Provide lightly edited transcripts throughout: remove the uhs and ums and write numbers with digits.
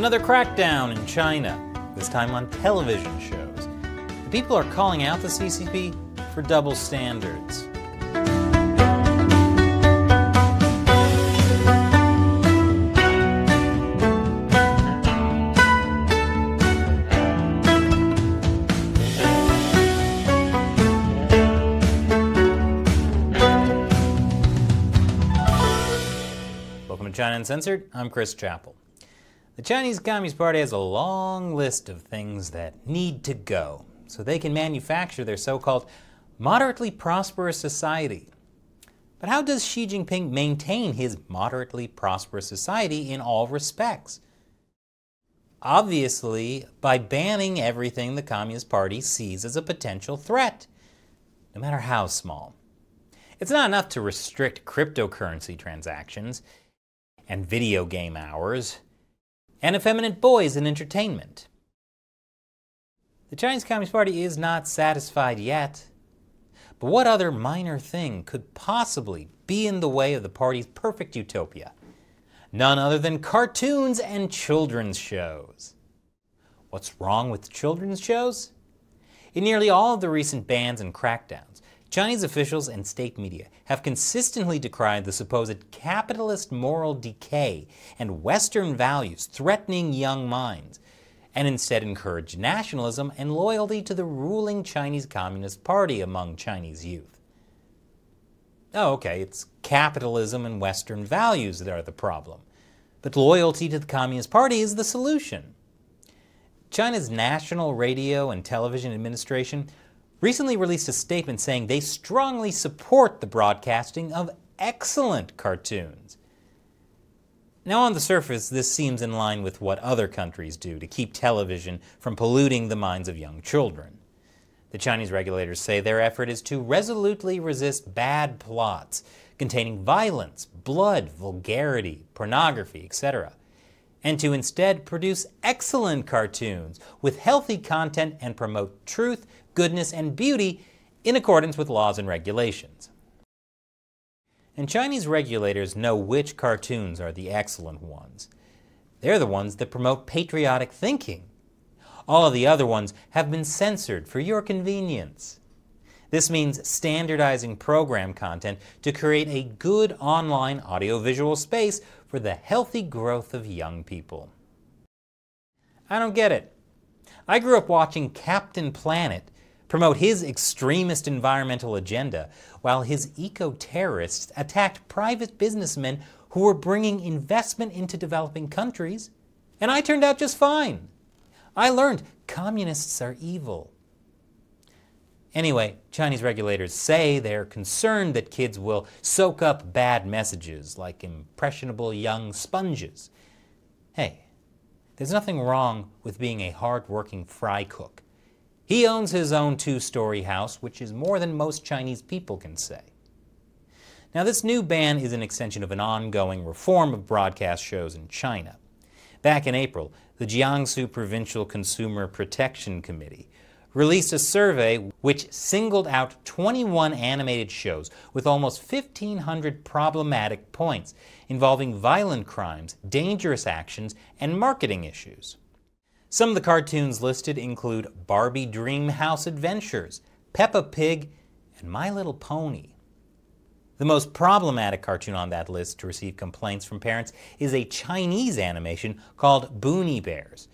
Another crackdown in China, this time on television shows. The people are calling out the CCP for double standards. Welcome to China Uncensored. I'm Chris Chappell. The Chinese Communist Party has a long list of things that need to go so they can manufacture their so-called moderately prosperous society. But how does Xi Jinping maintain his moderately prosperous society in all respects? Obviously, by banning everything the Communist Party sees as a potential threat, no matter how small. It's not enough to restrict cryptocurrency transactions and video game hours and effeminate boys in entertainment. The Chinese Communist Party is not satisfied yet. But what other minor thing could possibly be in the way of the party's perfect utopia? None other than cartoons and children's shows. What's wrong with children's shows? In nearly all of the recent bans and crackdowns, Chinese officials and state media have consistently decried the supposed capitalist moral decay and Western values threatening young minds, and instead encouraged nationalism and loyalty to the ruling Chinese Communist Party among Chinese youth. Oh, okay, it's capitalism and Western values that are the problem, but loyalty to the Communist Party is the solution. China's National Radio and Television Administration recently released a statement saying they strongly support the broadcasting of excellent cartoons. Now, on the surface, this seems in line with what other countries do to keep television from polluting the minds of young children. The Chinese regulators say their effort is to resolutely resist bad plots containing violence, blood, vulgarity, pornography, etc., and to instead produce excellent cartoons with healthy content and promote truth, goodness, and beauty in accordance with laws and regulations. And Chinese regulators know which cartoons are the excellent ones. They're the ones that promote patriotic thinking. All of the other ones have been censored for your convenience. This means standardizing program content to create a good online audiovisual space for the healthy growth of young people. I don't get it. I grew up watching Captain Planet promote his extremist environmental agenda while his eco-terrorists attacked private businessmen who were bringing investment into developing countries, and I turned out just fine. I learned communists are evil. Anyway, Chinese regulators say they're concerned that kids will soak up bad messages like impressionable young sponges. Hey, there's nothing wrong with being a hard-working fry cook. He owns his own 2-story house, which is more than most Chinese people can say. Now, this new ban is an extension of an ongoing reform of broadcast shows in China. Back in April, the Jiangsu Provincial Consumer Protection Committee released a survey which singled out 21 animated shows with almost 1,500 problematic points involving violent crimes, dangerous actions, and marketing issues. Some of the cartoons listed include Barbie Dream House Adventures, Peppa Pig, and My Little Pony. The most problematic cartoon on that list to receive complaints from parents is a Chinese animation called Boonie Bears.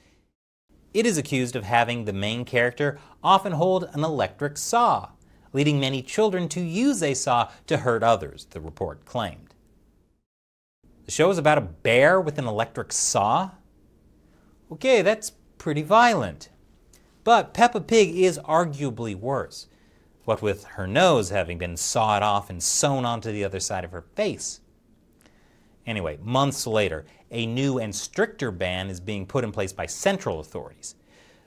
It is accused of having the main character often hold an electric saw, leading many children to use a saw to hurt others, the report claimed. The show is about a bear with an electric saw? Okay, that's pretty violent. But Peppa Pig is arguably worse, what with her nose having been sawed off and sewn onto the other side of her face. Anyway, months later, a new and stricter ban is being put in place by central authorities.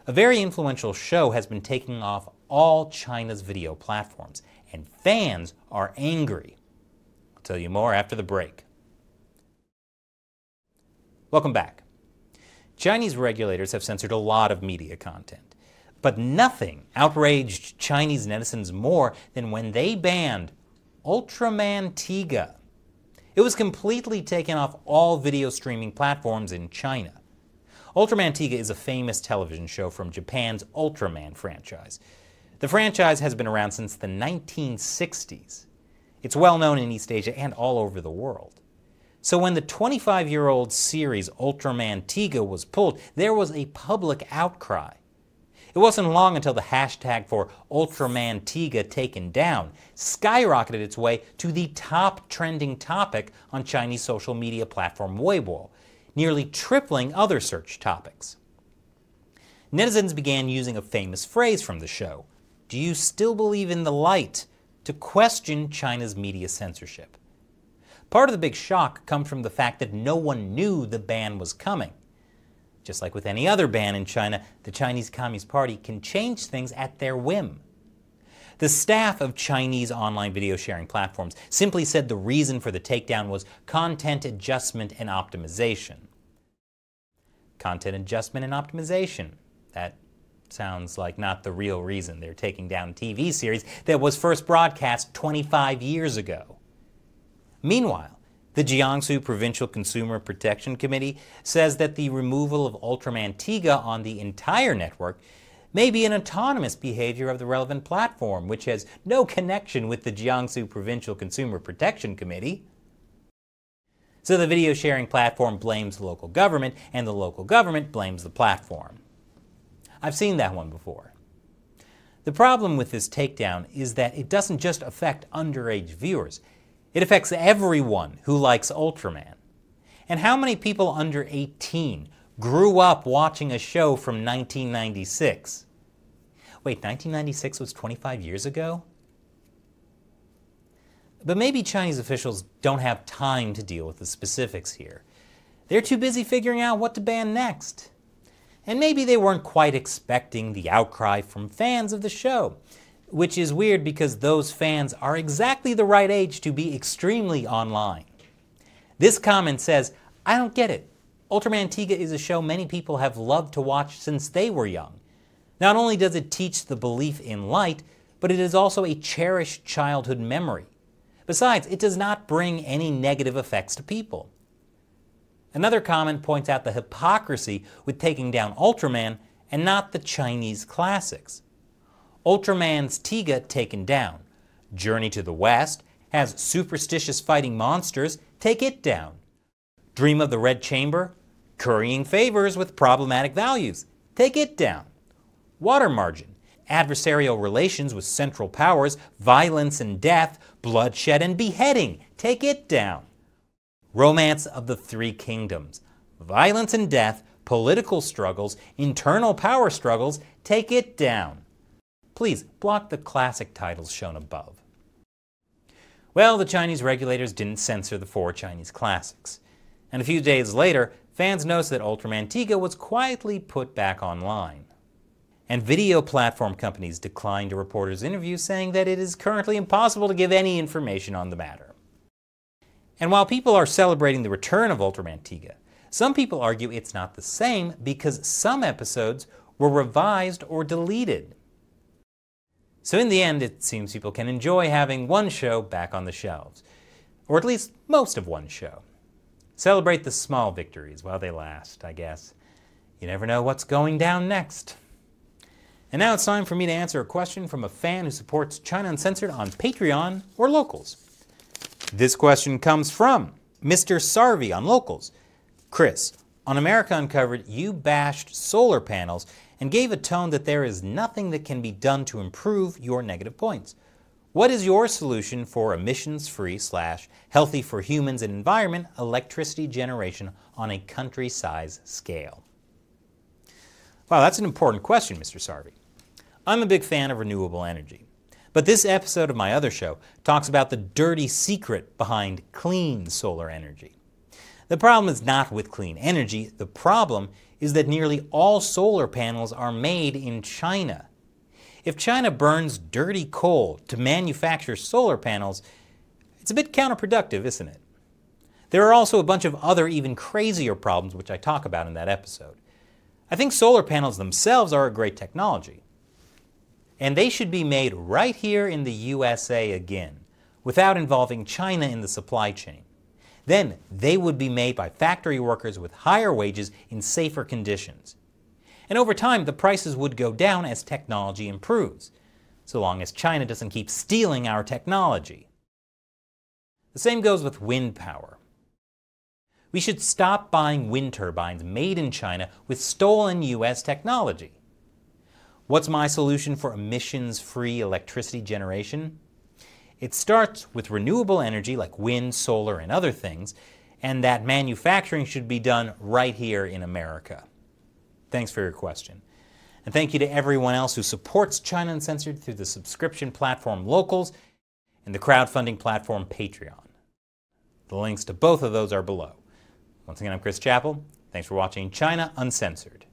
A very influential show has been taking off all China's video platforms, and fans are angry. I'll tell you more after the break. Welcome back. Chinese regulators have censored a lot of media content, but nothing outraged Chinese netizens more than when they banned Ultraman Tiga. It was completely taken off all video streaming platforms in China. Ultraman Tiga is a famous television show from Japan's Ultraman franchise. The franchise has been around since the 1960s. It's well known in East Asia and all over the world. So when the 25-year-old series Ultraman Tiga was pulled, there was a public outcry. It wasn't long until the hashtag for Ultraman Tiga taken down skyrocketed its way to the top trending topic on Chinese social media platform Weibo, nearly tripling other search topics. Netizens began using a famous phrase from the show, "Do you still believe in the light?" to question China's media censorship. Part of the big shock comes from the fact that no one knew the ban was coming. Just like with any other ban in China, the Chinese Communist Party can change things at their whim. The staff of Chinese online video sharing platforms simply said the reason for the takedown was content adjustment and optimization. Content adjustment and optimization. That sounds like not the real reason they're taking down a TV series that was first broadcast 25 years ago. Meanwhile, the Jiangsu Provincial Consumer Protection Committee says that the removal of Ultraman Tiga on the entire network may be an autonomous behavior of the relevant platform, which has no connection with the Jiangsu Provincial Consumer Protection Committee. So the video sharing platform blames the local government, and the local government blames the platform. I've seen that one before. The problem with this takedown is that it doesn't just affect underage viewers. It affects everyone who likes Ultraman. And how many people under 18 grew up watching a show from 1996? Wait, 1996 was 25 years ago? But maybe Chinese officials don't have time to deal with the specifics here. They're too busy figuring out what to ban next. And maybe they weren't quite expecting the outcry from fans of the show, which is weird because those fans are exactly the right age to be extremely online. This comment says, "I don't get it. Ultraman Tiga is a show many people have loved to watch since they were young. Not only does it teach the belief in light, but it is also a cherished childhood memory. Besides, it does not bring any negative effects to people." Another comment points out the hypocrisy with taking down Ultraman and not the Chinese classics. Ultraman's Tiga taken down. Journey to the West has superstitious fighting monsters, take it down. Dream of the Red Chamber, currying favors with problematic values, take it down. Water Margin, adversarial relations with central powers, violence and death, bloodshed and beheading, take it down. Romance of the Three Kingdoms, violence and death, political struggles, internal power struggles, take it down. Please block the classic titles shown above. Well, the Chinese regulators didn't censor the 4 Chinese classics. And a few days later, fans noticed that Ultraman Tiga was quietly put back online. And video platform companies declined a reporter's interview, saying that it is currently impossible to give any information on the matter. And while people are celebrating the return of Ultraman Tiga, some people argue it's not the same because some episodes were revised or deleted. So in the end, it seems people can enjoy having one show back on the shelves, or at least most of one show. Celebrate the small victories while they last, I guess. You never know what's going down next. And now it's time for me to answer a question from a fan who supports China Uncensored on Patreon or Locals. This question comes from Mr. Sarvi on Locals. Chris, on America Uncovered, you bashed solar panels and gave a tone that there is nothing that can be done to improve your negative points. What is your solution for emissions-free / healthy for humans and environment electricity generation on a country-size scale? Wow, that's an important question, Mr. Sarvi. I'm a big fan of renewable energy. But this episode of my other show talks about the dirty secret behind clean solar energy. The problem is not with clean energy. The problem is that nearly all solar panels are made in China. If China burns dirty coal to manufacture solar panels, it's a bit counterproductive, isn't it? There are also a bunch of other even crazier problems which I talk about in that episode. I think solar panels themselves are a great technology. And they should be made right here in the USA again, without involving China in the supply chain. Then they would be made by factory workers with higher wages in safer conditions. And over time, the prices would go down as technology improves, so long as China doesn't keep stealing our technology. The same goes with wind power. We should stop buying wind turbines made in China with stolen US technology. What's my solution for emissions-free electricity generation? It starts with renewable energy like wind, solar, and other things, and that manufacturing should be done right here in America. Thanks for your question. And thank you to everyone else who supports China Uncensored through the subscription platform Locals and the crowdfunding platform Patreon. The links to both of those are below. Once again, I'm Chris Chappell. Thanks for watching China Uncensored.